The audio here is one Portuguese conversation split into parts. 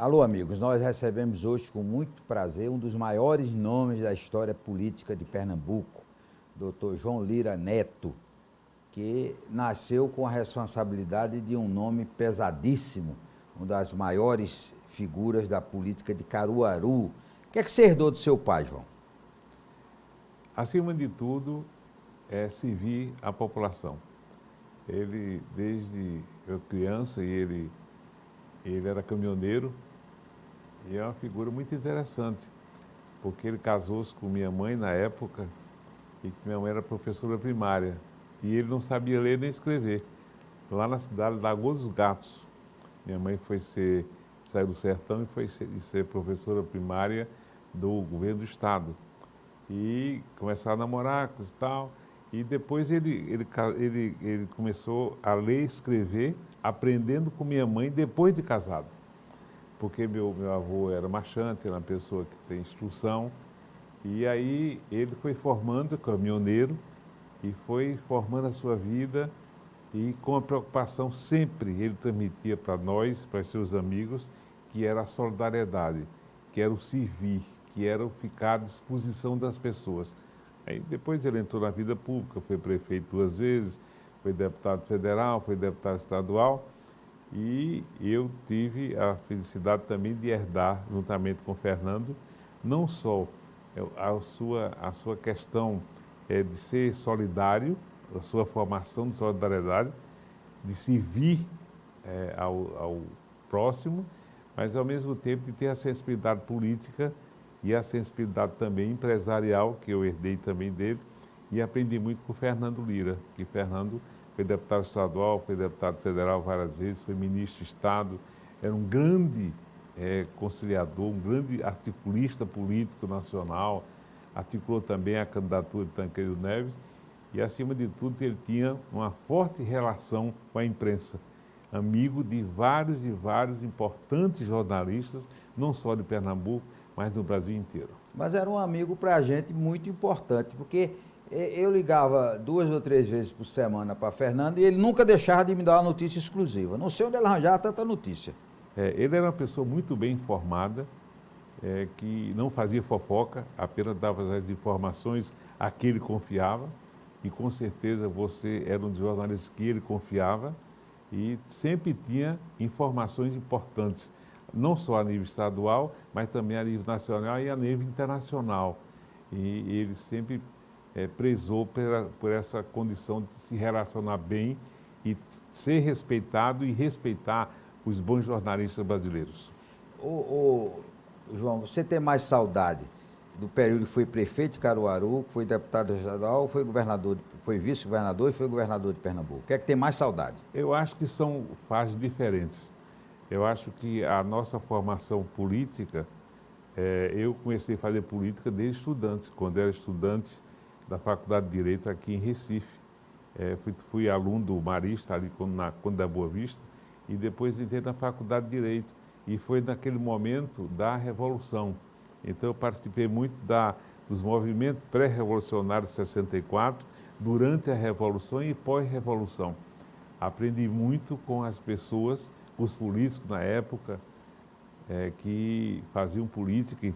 Alô, amigos, nós recebemos hoje com muito prazer um dos maiores nomes da história política de Pernambuco, Dr. João Lira Neto, que nasceu com a responsabilidade de um nome pesadíssimo, uma das maiores figuras da política de Caruaru. O que é que você herdou do seu pai, João? Acima de tudo, é servir a população. Ele, desde eu criança, ele era caminhoneiro e é uma figura muito interessante, porque ele casou-se com minha mãe na época e que minha mãe era professora primária e ele não sabia ler nem escrever, lá na cidade de Lagoa dos Gatos. Minha mãe saiu do sertão e foi ser professora primária do governo do estado. E começaram a namorar, coisa e tal. E depois ele começou a ler e escrever, aprendendo com minha mãe depois de casado. Porque meu avô era marchante, era uma pessoa que tinha instrução. E aí ele foi formando caminhoneiro e foi formando a sua vida e com a preocupação sempre ele transmitia para nós, para os seus amigos, que era a solidariedade, que era o servir, que era o ficar à disposição das pessoas. Aí depois ele entrou na vida pública, foi prefeito 2 vezes, foi deputado federal, foi deputado estadual e eu tive a felicidade também de herdar, juntamente com o Fernando, não só a sua questão de ser solidário, a sua formação de solidariedade, de servir ao próximo, mas ao mesmo tempo de ter a sensibilidade política e a sensibilidade também empresarial, que eu herdei também dele, e aprendi muito com o Fernando Lira, que Fernando foi deputado estadual, foi deputado federal várias vezes, foi ministro de Estado, era um grande conciliador, um grande articulista político nacional, articulou também a candidatura de Tancredo Neves, e acima de tudo ele tinha uma forte relação com a imprensa, amigo de vários importantes jornalistas, não só de Pernambuco, mas do Brasil inteiro. Mas era um amigo para a gente muito importante, porque eu ligava 2 ou 3 vezes por semana para Fernando e ele nunca deixava de me dar uma notícia exclusiva. Não sei onde ele arranjava tanta notícia. Ele era uma pessoa muito bem informada, que não fazia fofoca, apenas dava as informações a que ele confiava, e com certeza você era um dos jornalistas que ele confiava, e sempre tinha informações importantes, não só a nível estadual, mas também a nível nacional e a nível internacional. E ele sempre prezou por essa condição de se relacionar bem e ser respeitado e respeitar os bons jornalistas brasileiros. João, você tem mais saudade do período que foi prefeito de Caruaru, foi deputado estadual, foi governador, foi vice-governador e foi governador de Pernambuco? O que é que tem mais saudade? Eu acho que são fases diferentes. Eu acho que a nossa formação política, eu comecei a fazer política desde estudante, quando era estudante da Faculdade de Direito aqui em Recife. Fui aluno do Marista, ali na Conde da Boa Vista, e depois entrei na Faculdade de Direito. E foi naquele momento da Revolução. Então eu participei muito dos movimentos pré-revolucionários de 64, durante a Revolução e pós-Revolução. Aprendi muito com as pessoas, os políticos na época, que faziam política,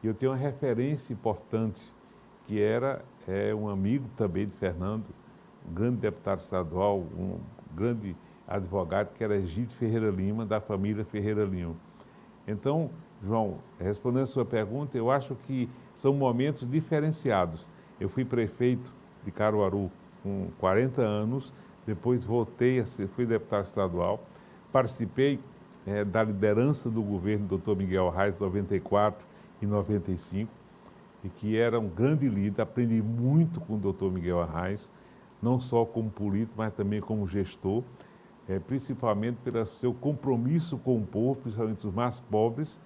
e eu tenho uma referência importante, que era um amigo também de Fernando, um grande deputado estadual, um grande advogado, que era Egídio Ferreira Lima, da família Ferreira Lima. Então, João, respondendo a sua pergunta, eu acho que são momentos diferenciados. Eu fui prefeito de Caruaru com 40 anos, depois fui deputado estadual, participei da liderança do governo do Dr. Miguel Arraes, em 94 e 95, e que era um grande líder, aprendi muito com o Dr. Miguel Arraes, não só como político, mas também como gestor, principalmente pelo seu compromisso com o povo, principalmente os mais pobres,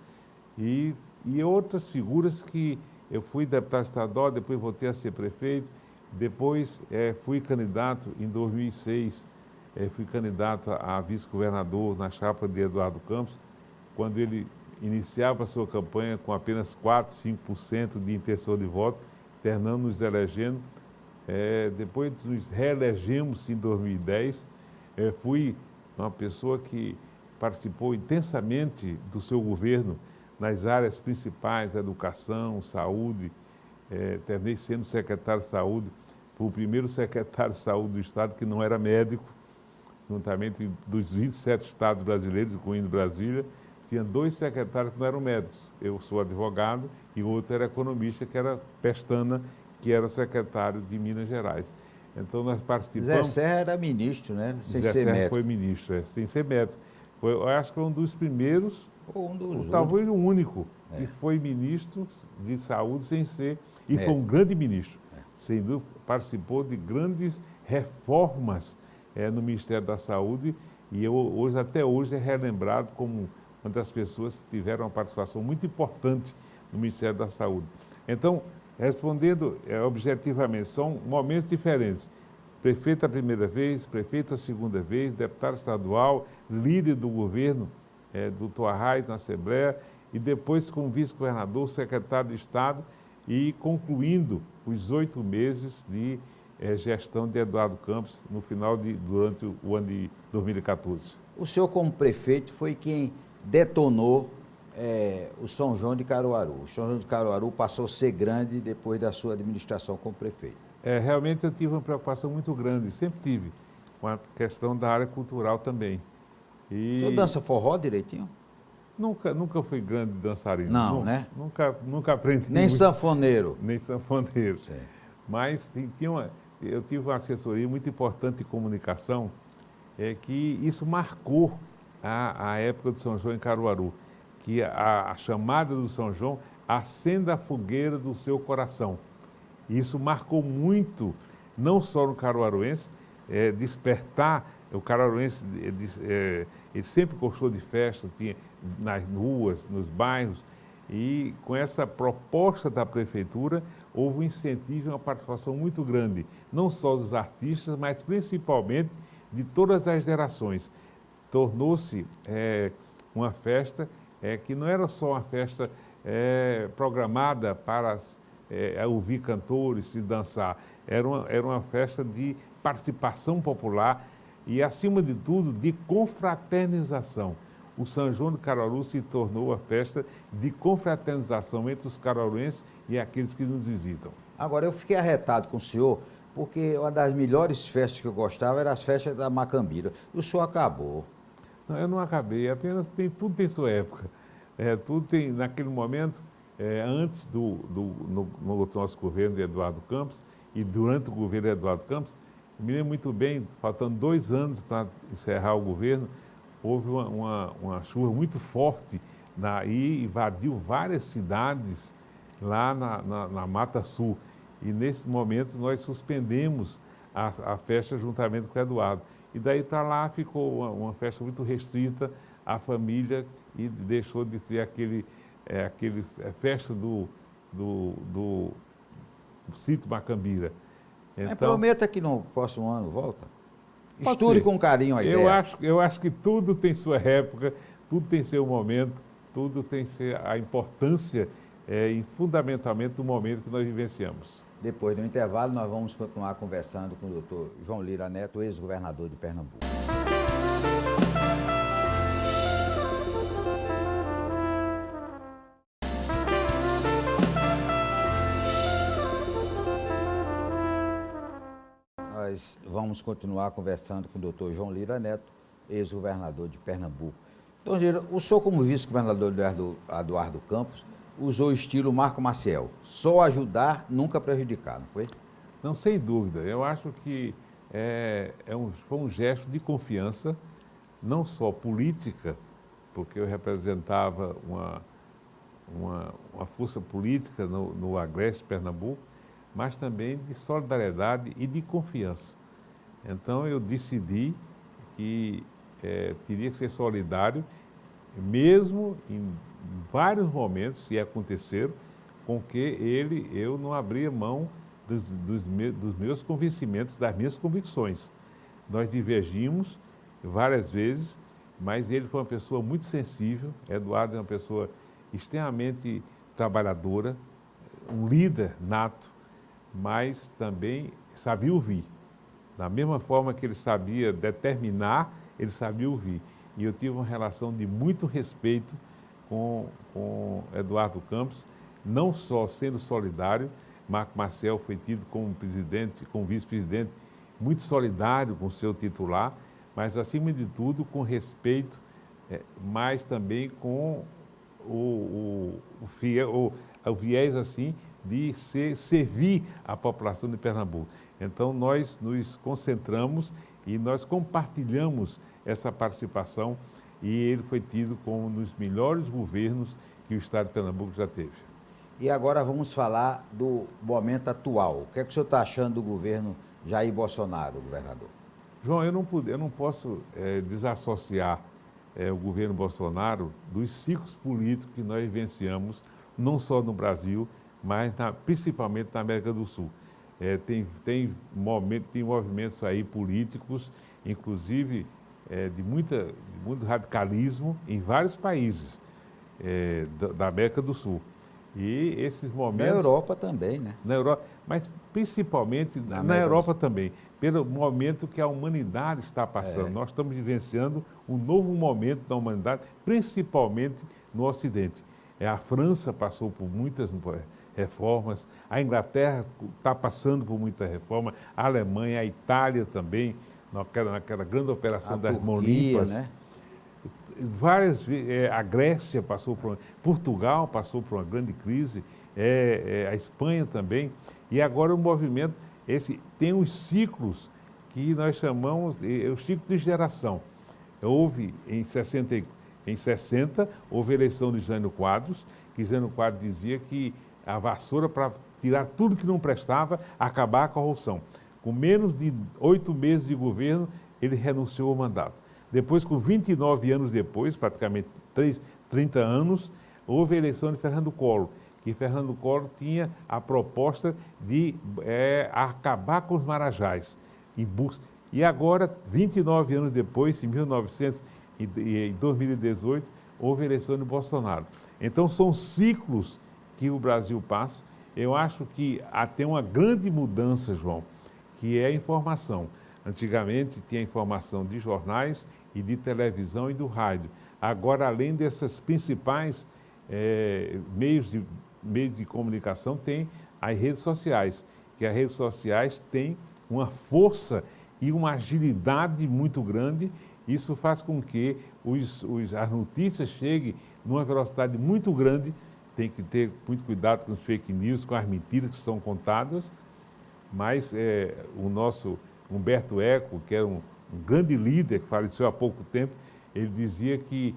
e outras figuras que eu fui deputado estadual, depois voltei a ser prefeito, depois fui candidato em 2006, fui candidato a vice-governador na chapa de Eduardo Campos, quando ele iniciava a sua campanha com apenas 4, 5% de intenção de voto, terminando nos elegendo. Depois nos reelegemos em 2010, fui uma pessoa que participou intensamente do seu governo nas áreas principais, educação, saúde. Terminei sendo secretário de saúde, foi o primeiro secretário de saúde do Estado que não era médico, juntamente dos 27 estados brasileiros, incluindo Brasília, tinha 2 secretários que não eram médicos. Eu sou advogado e o outro era economista, que era Pestana, que era secretário de Minas Gerais. Então nós participamos... Zé Serra era ministro, né? Sem Zé ser Serra médico. foi ministro, sem ser médico. Eu acho que foi um dos primeiros, Ou um dos talvez o único, que foi ministro de saúde sem ser, e foi Médico. um grande ministro. Sem dúvida, participou de grandes reformas no Ministério da Saúde e hoje, até hoje é relembrado como uma das pessoas que tiveram uma participação muito importante no Ministério da Saúde. Então, respondendo objetivamente, são momentos diferentes. Prefeito a primeira vez, prefeito a segunda vez, deputado estadual, líder do governo, doutor Arraes na Assembleia, e depois como vice-governador, secretário de Estado, e concluindo os 8 meses de gestão de Eduardo Campos durante o ano de 2014. O senhor, como prefeito, foi quem detonou o São João de Caruaru. O São João de Caruaru passou a ser grande depois da sua administração como prefeito. Realmente eu tive uma preocupação muito grande, sempre tive, com a questão da área cultural também. O senhor dança forró direitinho? Nunca fui grande dançarino. Não, né? Nunca aprendi. Nem muito, sanfoneiro? Nem sanfoneiro. Sim. Mas eu tive uma assessoria muito importante de comunicação, que isso marcou a época do São João em Caruaru, que a chamada do São João, acenda a fogueira do seu coração. Isso marcou muito, não só no caruaruense, despertar, o caruaruense ele sempre gostou de festa, tinha nas ruas, nos bairros, e com essa proposta da prefeitura, houve um incentivo e uma participação muito grande, não só dos artistas, mas principalmente de todas as gerações. Tornou-se uma festa que não era só uma festa programada para ouvir cantores e dançar, era uma festa de participação popular e, acima de tudo, de confraternização. O São João de Caruaru se tornou a festa de confraternização entre os caruaruenses e aqueles que nos visitam. Agora, eu fiquei arretado com o senhor, porque uma das melhores festas que eu gostava eram as festas da Macambira. E o senhor acabou. Não, eu não acabei, apenas tudo tem sua época. Tudo tem, naquele momento, antes no nosso governo de Eduardo Campos e durante o governo de Eduardo Campos, me lembro muito bem, faltando 2 anos para encerrar o governo, houve uma chuva muito forte e invadiu várias cidades lá na Mata Sul. E nesse momento nós suspendemos a festa juntamente com o Eduardo. E daí para lá ficou uma festa muito restrita à família e deixou de ter aquele festa do sítio Macambira. Então, prometa que no próximo ano volta. Estude com carinho a ideia. Eu acho que tudo tem sua época, tudo tem seu momento, tudo tem a importância e fundamentalmente do momento que nós vivenciamos. Depois do intervalo, nós vamos continuar conversando com o doutor João Lira Neto, ex-governador de Pernambuco. Nós vamos continuar conversando com o doutor João Lira Neto, ex-governador de Pernambuco. Então, o senhor, como vice-governador do Eduardo Campos, usou o estilo Marco Maciel, só ajudar, nunca prejudicar, não foi? Não, sem dúvida. Eu acho que foi um gesto de confiança, não só política, porque eu representava uma força política no Agreste, Pernambuco, mas também de solidariedade e de confiança. Então, eu decidi que teria que ser solidário, mesmo em vários momentos que aconteceram, com que eu não abria mão dos meus convencimentos, das minhas convicções. Nós divergimos várias vezes, mas ele foi uma pessoa muito sensível. Eduardo é uma pessoa extremamente trabalhadora, um líder nato, mas também sabia ouvir. Da mesma forma que ele sabia determinar, ele sabia ouvir. e eu tive uma relação de muito respeito com Eduardo Campos, não só sendo solidário. Marco Marcel foi tido como presidente, como vice-presidente, muito solidário com o seu titular, mas, acima de tudo, com respeito, mas também com o viés assim, de servir a população de Pernambuco. Então, nós nos concentramos e nós compartilhamos essa participação, e ele foi tido como um dos melhores governos que o Estado de Pernambuco já teve. E agora vamos falar do momento atual. O que é que o senhor está achando do governo Jair Bolsonaro, governador? João, eu não posso desassociar o governo Bolsonaro dos ciclos políticos que nós vivenciamos, não só no Brasil, mas principalmente na América do Sul. Tem movimentos aí políticos, inclusive de muito radicalismo em vários países da América do Sul. E esses momentos... Na Europa também, né? Na Europa, mas principalmente na Europa também, pelo momento que a humanidade está passando. Nós estamos vivenciando um novo momento da humanidade, principalmente no Ocidente. A França passou por muitas reformas, a Inglaterra está passando por muita reforma, a Alemanha, a Itália também, naquela grande operação das mãos limpas, né? A Grécia passou por... Portugal passou por uma grande crise, a Espanha também, e agora o movimento, tem os ciclos que nós chamamos, os ciclos de geração. Houve em 60, houve a eleição de Jânio Quadros, que Jânio Quadros dizia que a vassoura para tirar tudo que não prestava, acabar a corrupção. Com menos de 8 meses de governo, ele renunciou ao mandato. Depois, com 29 anos depois, praticamente 30 anos, houve a eleição de Fernando Collor, que Fernando Collor tinha a proposta de acabar com os marajás. E agora, 29 anos depois, em 2018, houve a eleição de Bolsonaro. Então, são ciclos que o Brasil passa. Eu acho que tem uma grande mudança, João, que é a informação. Antigamente tinha informação de jornais e de televisão e do rádio. Agora, além desses principais meios de comunicação, tem as redes sociais, que as redes sociais têm uma força e uma agilidade muito grande. Isso faz com que as notícias cheguem numa velocidade muito grande. Tem que ter muito cuidado com os fake news, com as mentiras que são contadas, mas o nosso Humberto Eco, que era um grande líder, que faleceu há pouco tempo, ele dizia que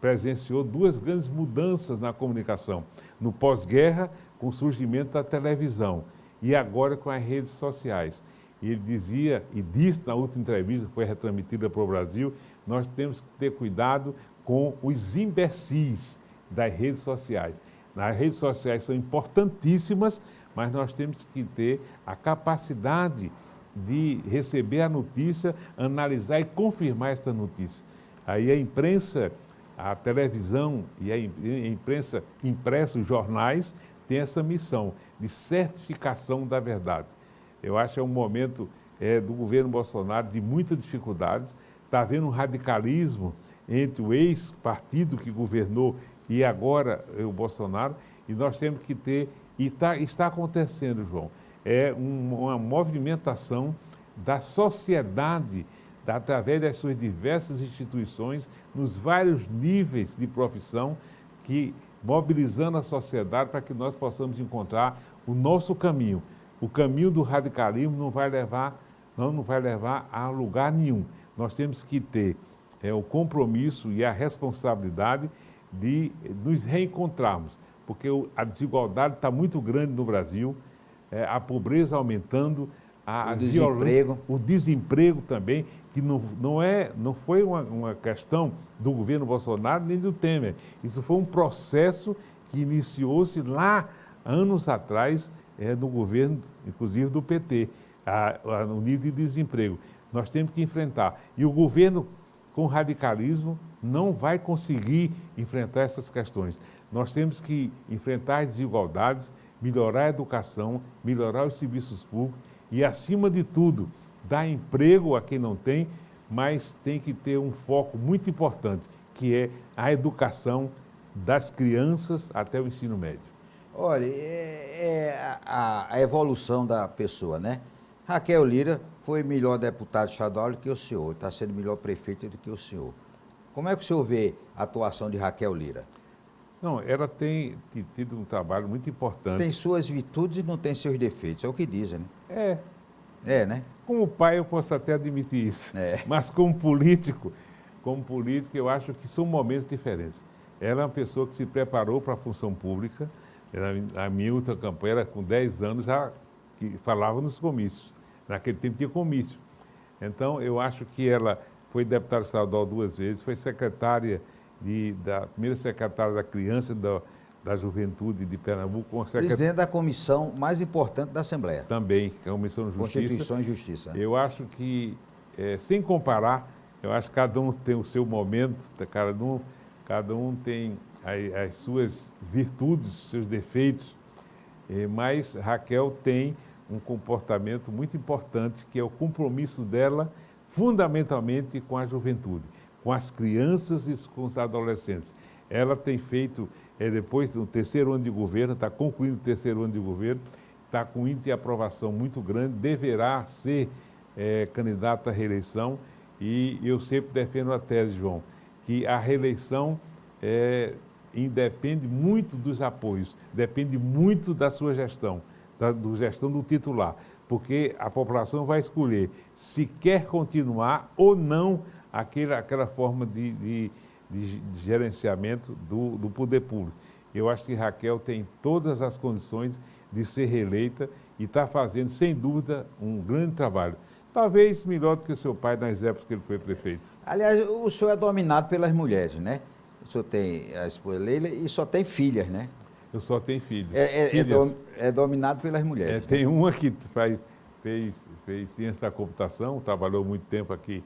presenciou 2 grandes mudanças na comunicação. No pós-guerra, com o surgimento da televisão, e agora com as redes sociais. E ele dizia, e disse na última entrevista, que foi retransmitida para o Brasil, nós temos que ter cuidado com os imbecis das redes sociais. As redes sociais são importantíssimas, mas nós temos que ter a capacidade de receber a notícia, analisar e confirmar essa notícia. Aí a imprensa, a televisão e a imprensa impressa, os jornais, têm essa missão de certificação da verdade. Eu acho que é um momento do governo Bolsonaro de muitas dificuldades. Está havendo um radicalismo entre o ex-partido que governou e agora o Bolsonaro, e nós temos que ter, e está acontecendo, João, uma movimentação da sociedade, através das suas diversas instituições, nos vários níveis de profissão, que mobilizando a sociedade para que nós possamos encontrar o nosso caminho. O caminho do radicalismo não vai levar a lugar nenhum. Nós temos que ter o compromisso e a responsabilidade de nos reencontrarmos, porque a desigualdade está muito grande no Brasil, a pobreza aumentando, o desemprego também, que não foi uma questão do governo Bolsonaro nem do Temer. Isso foi um processo que iniciou-se lá, anos atrás, no governo, inclusive do PT, no nível de desemprego. Nós temos que enfrentar. E o governo, com radicalismo, não vai conseguir enfrentar essas questões. Nós temos que enfrentar as desigualdades, melhorar a educação, melhorar os serviços públicos e, acima de tudo, dar emprego a quem não tem, mas tem que ter um foco muito importante, que é a educação das crianças até o ensino médio. Olha, a evolução da pessoa, né? Raquel Lira foi melhor deputado estadual do que o senhor, está sendo melhor prefeita do que o senhor. Como é que o senhor vê a atuação de Raquel Lira? Não, ela tem tido um trabalho muito importante. Tem suas virtudes e não tem seus defeitos, é o que dizem, né? Né? Como pai eu posso até admitir isso, É. mas como político eu acho que são momentos diferentes. Ela é uma pessoa que se preparou para a função pública. A minha última campanha era com 10 anos, já que falava nos comícios. Naquele tempo tinha comício. Então, eu acho que ela foi deputada estadual 2 vezes, foi primeira secretária da Criança e da Juventude de Pernambuco. Presidente da comissão mais importante da Assembleia. Também, que é a Comissão de Justiça. Constituição e Justiça. Eu acho que, sem comparar, eu acho que cada um tem o seu momento, cada um tem as suas virtudes, seus defeitos, mas Raquel tem um comportamento muito importante, que é o compromisso dela, fundamentalmente com a juventude, com as crianças e com os adolescentes. Ela tem feito, depois do 3º ano de governo, está concluindo o 3º ano de governo, está com índice de aprovação muito grande, deverá ser candidata à reeleição, e eu sempre defendo a tese, João, que a reeleição independe muito dos apoios, depende muito da sua gestão, da gestão do titular, porque a população vai escolher se quer continuar ou não aquela forma de gerenciamento do poder público. Eu acho que Raquel tem todas as condições de ser reeleita e está fazendo, sem dúvida, um grande trabalho. Talvez melhor do que o seu pai nas épocas que ele foi prefeito. Aliás, o senhor é dominado pelas mulheres, né? O senhor tem a esposa Leila e só tem filhas, né? Eu só tenho filhos. É dominado pelas mulheres. Tem uma que fez ciência da computação, trabalhou muito tempo aqui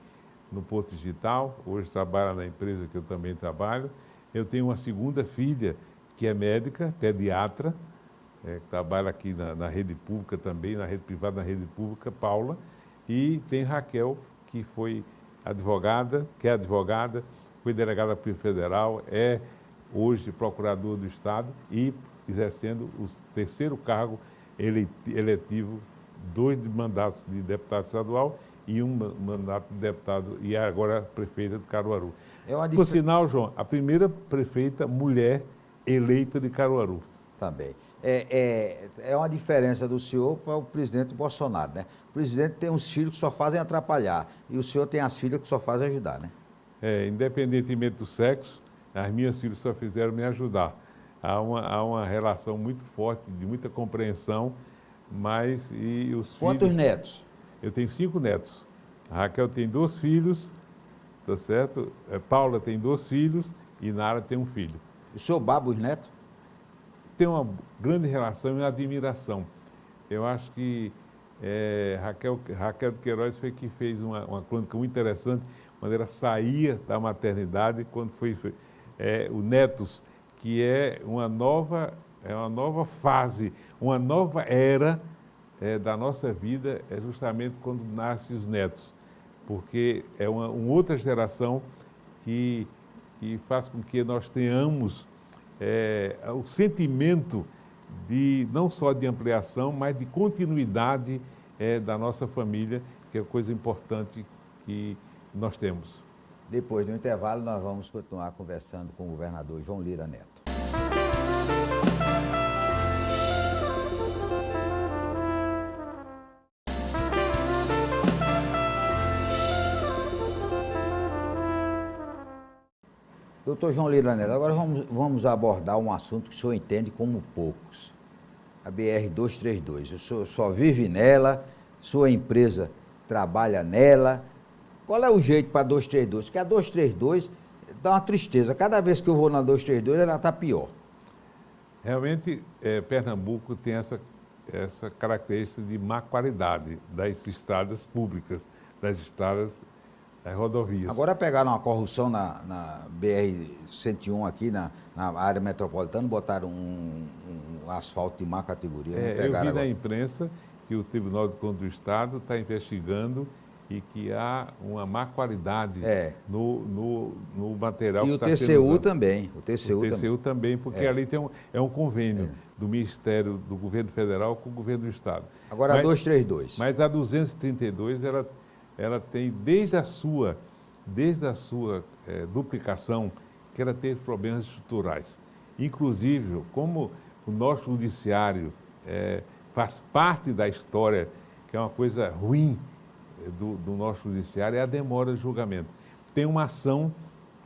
no Porto Digital, hoje trabalha na empresa que eu também trabalho. Eu tenho uma segunda filha que é médica, pediatra, que trabalha aqui na rede pública também, na rede privada, na rede pública, Paula. E tem Raquel, que foi advogada, foi delegada federal, é hoje procurador do Estado e exercendo o 3º cargo eletivo, 2 mandatos de deputado estadual e um mandato de deputado, e agora prefeita de Caruaru. Por sinal, João, a primeira prefeita mulher eleita de Caruaru. Também. É uma diferença do senhor para o presidente Bolsonaro, né? O presidente tem uns filhos que só fazem atrapalhar e o senhor tem as filhas que só fazem ajudar, né? Independentemente do sexo, as minhas filhas só fizeram me ajudar. Há uma relação muito forte, de muita compreensão, mas e os Quantos netos? Eu tenho 5 netos. A Raquel tem 2 filhos, tá certo? Paula tem 2 filhos e Nara tem um filho. O senhor baba os netos? Tem uma grande relação e admiração. Eu acho que Raquel de Queiroz foi que fez uma crônica muito interessante, quando ela saía da maternidade, quando foi o Netos, que é uma nova fase, uma nova era da nossa vida, é justamente quando nascem os netos, porque é uma outra geração que faz com que nós tenhamos o sentimento não só de ampliação, mas de continuidade da nossa família, que é coisa importante que nós temos. Depois do intervalo, nós vamos continuar conversando com o governador João Lira Neto. Doutor João Lira Neto, agora vamos abordar um assunto que o senhor entende como poucos. A BR-232. O senhor só vive nela, sua empresa trabalha nela. Qual é o jeito para a 232? Porque a 232 dá uma tristeza. Cada vez que eu vou na 232, ela está pior. Realmente, Pernambuco tem essa característica de má qualidade das estradas públicas, das estradas, das rodovias. Agora pegaram uma corrupção na BR-101 aqui, na área metropolitana, botaram um asfalto de má categoria. Eu vi na imprensa que o Tribunal de Contas do Estado está investigando e que há uma má qualidade no material e que está sendo usado. Também. O TCU também, porque ali tem um convênio do Ministério do Governo Federal com o Governo do Estado. Agora a 232. Mas a 232, ela tem, desde a sua duplicação, que ela teve problemas estruturais. Inclusive, como o nosso judiciário faz parte da história, que é uma coisa ruim do nosso judiciário, é a demora de julgamento. Tem uma ação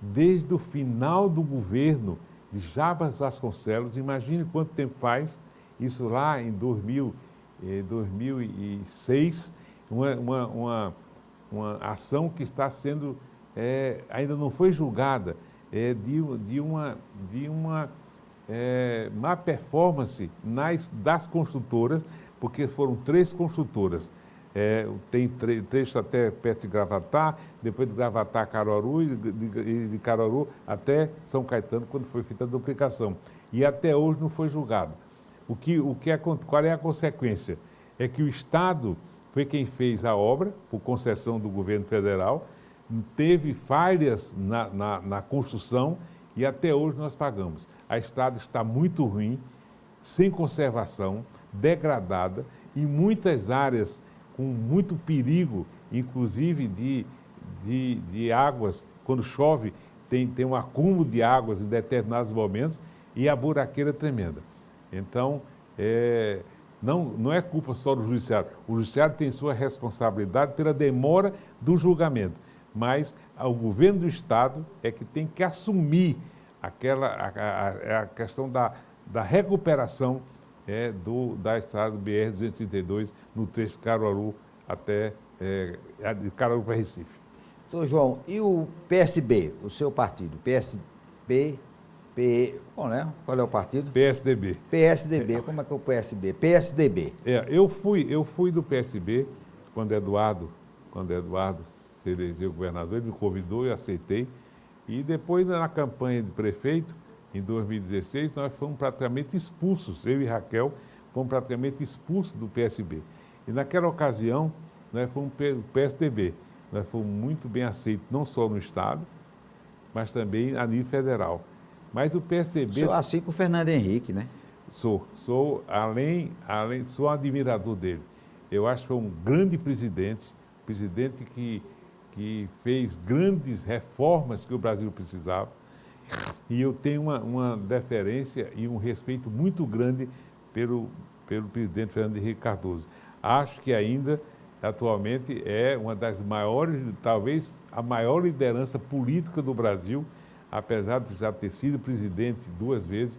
desde o final do governo de Jarbas Vasconcelos, imagine quanto tempo faz, isso lá em 2006, uma ação que está sendo, ainda não foi julgada, de uma má performance das construtoras, porque foram 3 construtoras. Tem trecho até perto de Gravatá, depois de Gravatá a Caruaru e de Caruaru até São Caetano, quando foi feita a duplicação. E até hoje não foi julgado. Qual é a consequência? É que o Estado foi quem fez a obra, por concessão do governo federal, teve falhas na construção e até hoje nós pagamos. A estrada está muito ruim, sem conservação, degradada, em muitas áreas com muito perigo, inclusive de águas, quando chove, tem um acúmulo de águas em determinados momentos e a buraqueira é tremenda. Então, não é culpa só do judiciário. O judiciário tem sua responsabilidade pela demora do julgamento, mas o governo do Estado é que tem que assumir a questão da recuperação da estrada BR-232 no trecho de Caruaru até de Caruaru para Recife. Doutor João, e o PSB, o seu partido? PSB, qual é o partido? PSDB. PSDB, como é que é o PSB? PSDB. Eu fui do PSB quando Eduardo se elegeu governador, ele me convidou, eu aceitei. E depois, na campanha de prefeito, em 2016, nós fomos praticamente expulsos, eu e Raquel fomos praticamente expulsos do PSB. E naquela ocasião, nós fomos pelo PSDB. Nós fomos muito bem aceitos, não só no Estado, mas também a nível federal. Mas o PSDB... Sou assim com o Fernando Henrique, né? Sou um admirador dele. Eu acho que foi um grande presidente que fez grandes reformas que o Brasil precisava. E eu tenho uma deferência e um respeito muito grande pelo presidente Fernando Henrique Cardoso. Acho que ainda, atualmente, é uma das maiores, talvez a maior liderança política do Brasil, apesar de já ter sido presidente 2 vezes.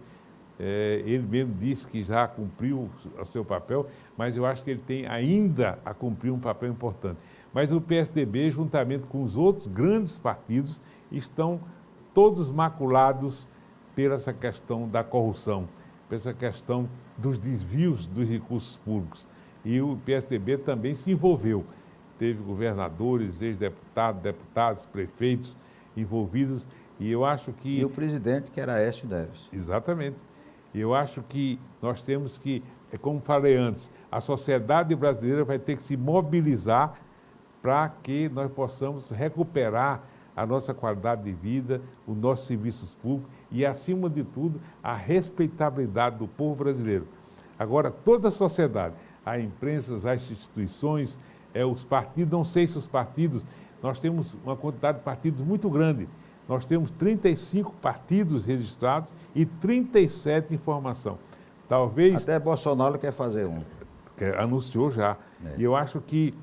Ele mesmo disse que já cumpriu o seu papel, mas eu acho que ele tem ainda a cumprir um papel importante. Mas o PSDB, juntamente com os outros grandes partidos, estão todos maculados pela essa questão da corrupção, pela essa questão dos desvios dos recursos públicos. E o PSDB também se envolveu. Teve governadores, ex-deputados, deputados, prefeitos envolvidos. E eu acho que... E o presidente, que era Aécio Neves. Exatamente. E eu acho que nós temos que, como falei antes, a sociedade brasileira vai ter que se mobilizar para que nós possamos recuperar a nossa qualidade de vida, os nossos serviços públicos e, acima de tudo, a respeitabilidade do povo brasileiro. Agora, toda a sociedade, a imprensa, as instituições, os partidos, não sei se os partidos, nós temos uma quantidade de partidos muito grande. Nós temos 35 partidos registrados e 37 em formação. Talvez... Até Bolsonaro quer fazer um. Anunciou já. E eu acho que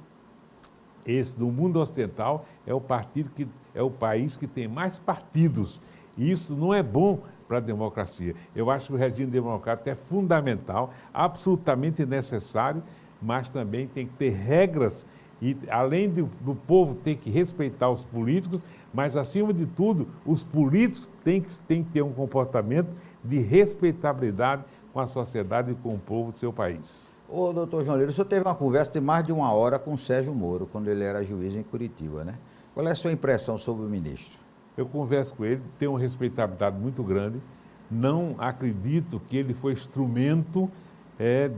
esse, do mundo ocidental, é o país que tem mais partidos. E isso não é bom para a democracia. Eu acho que o regime democrático é fundamental, absolutamente necessário, mas também tem que ter regras e, além do povo ter que respeitar os políticos, mas, acima de tudo, os políticos têm que ter um comportamento de respeitabilidade com a sociedade e com o povo do seu país. Ô, doutor João Lira, o senhor teve uma conversa de mais de 1 hora com o Sérgio Moro, quando ele era juiz em Curitiba, né? Qual é a sua impressão sobre o ministro? Eu converso com ele, tenho uma respeitabilidade muito grande, não acredito que ele foi instrumento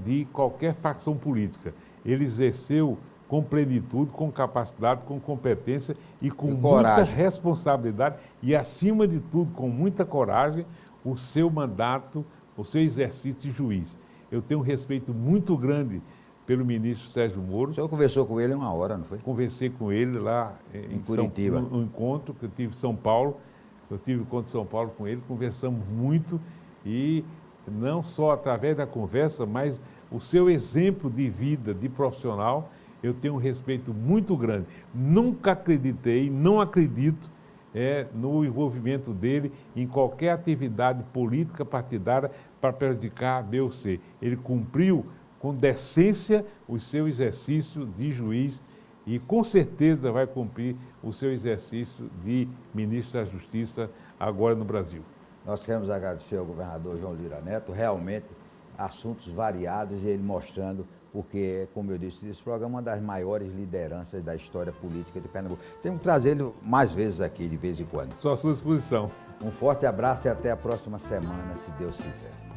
de qualquer facção política. Ele exerceu com plenitude, com capacidade, com competência e com muita coragem. responsabilidade e, acima de tudo, com muita coragem, o seu mandato, o seu exercício de juiz. Eu tenho um respeito muito grande pelo ministro Sérgio Moro. O senhor conversou com ele 1 hora, não foi? Conversei com ele lá Em Curitiba. Um encontro que eu tive em São Paulo. Eu tive um encontro em São Paulo com ele, conversamos muito e não só através da conversa, mas o seu exemplo de vida, de profissional, eu tenho um respeito muito grande. Nunca acreditei, não acredito no envolvimento dele em qualquer atividade política partidária para prejudicar a B ou C. Ele cumpriu com decência o seu exercício de juiz e com certeza vai cumprir o seu exercício de ministro da Justiça agora no Brasil. Nós queremos agradecer ao governador João Lira Neto, realmente assuntos variados e ele mostrando, porque, como eu disse, esse programa é uma das maiores lideranças da história política de Pernambuco. Temos que trazer ele mais vezes aqui, de vez em quando. Estou à sua disposição. Um forte abraço e até a próxima semana, se Deus quiser.